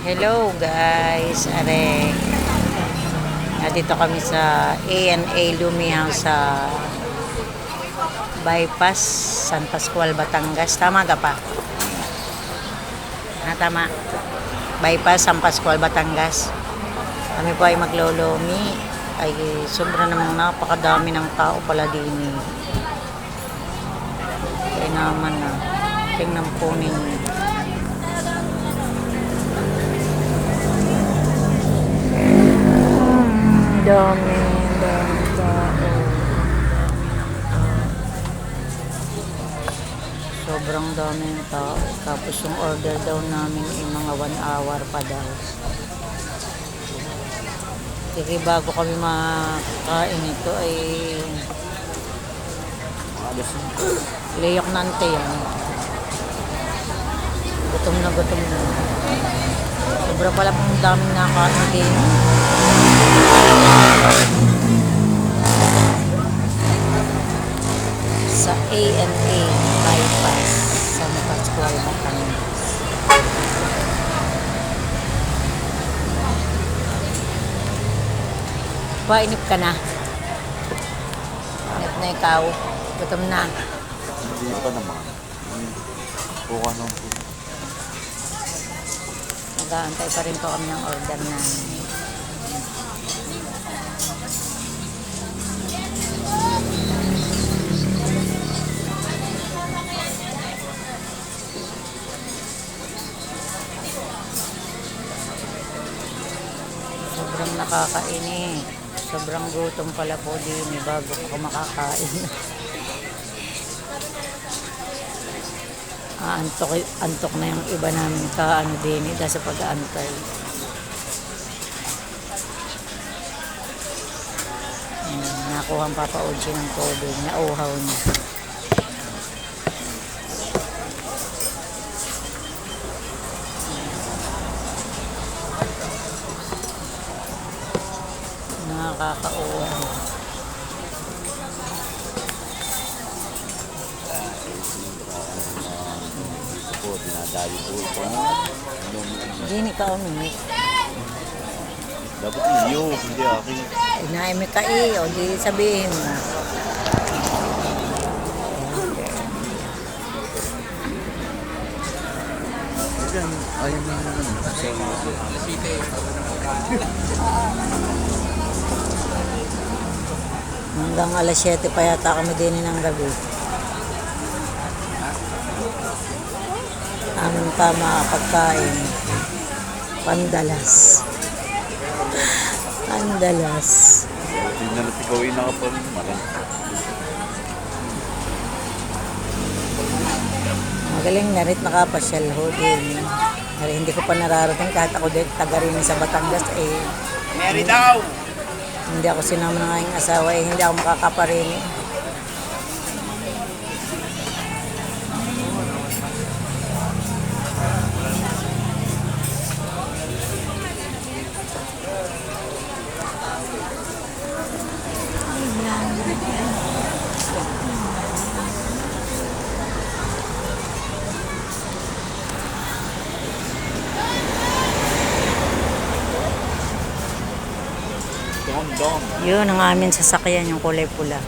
Hello guys, are. Nandito kami sa A&A Lumiang sa Bypass, San Pascual, Batangas. Tama ka pa? Tama. Bypass, San Pascual, Batangas. Kami po ay maglolomi. Ay sobra namang napakadami ng tao pala din. Kaya naman na. Tingnan po ninyo. Dami tao. Sobrang daming tao. Tapos yung order daw namin ay mga 1 hour pa daw. Sige, bago kami makakain ito ay leyok nante yan. Gutom na gutom na. Sobra pala pong daming nakain din. Sa A&A Bypass, San Pascual, Batangas. Painip ka na? Inip na ikaw? Gutom na? Hindi pa naman. Buka nung Nag-aantay pa rin po kami ng order namin. Sobrang nakakaini. Sobrang gutom pala po din bago ako makakain. Antok na yung iba namin kaano din dahil sa pag-aantay. Nakuha ang Papa Oji ng tubig. Nauhaw niya. Nakakauhaw. dinadali po ito. Hindi ka umimik. Dapat iyo, hindi akin. Inaimik ka o di sabihin mo. Ayaw na naman. Hanggang alas 7 pa yata kami din ng gabi. Aming tama pagkain. Pandalas. Pandalas. Hindi na natin gawin na kapag malang. Magaling na rin nakapasyal ho din. Hindi ko pa nararating kahit ako din taga rin sa Batangas Mary daw! Hindi ako sinama ng aking asawa hindi ako makakaparini. Yun ang aming sasakyan, yung kulay pula.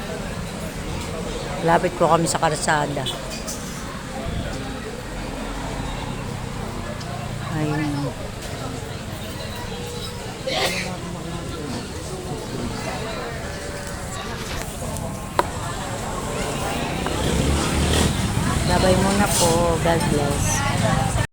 Lapit po kami sa karsada. Ayun. Babay muna po. God bless.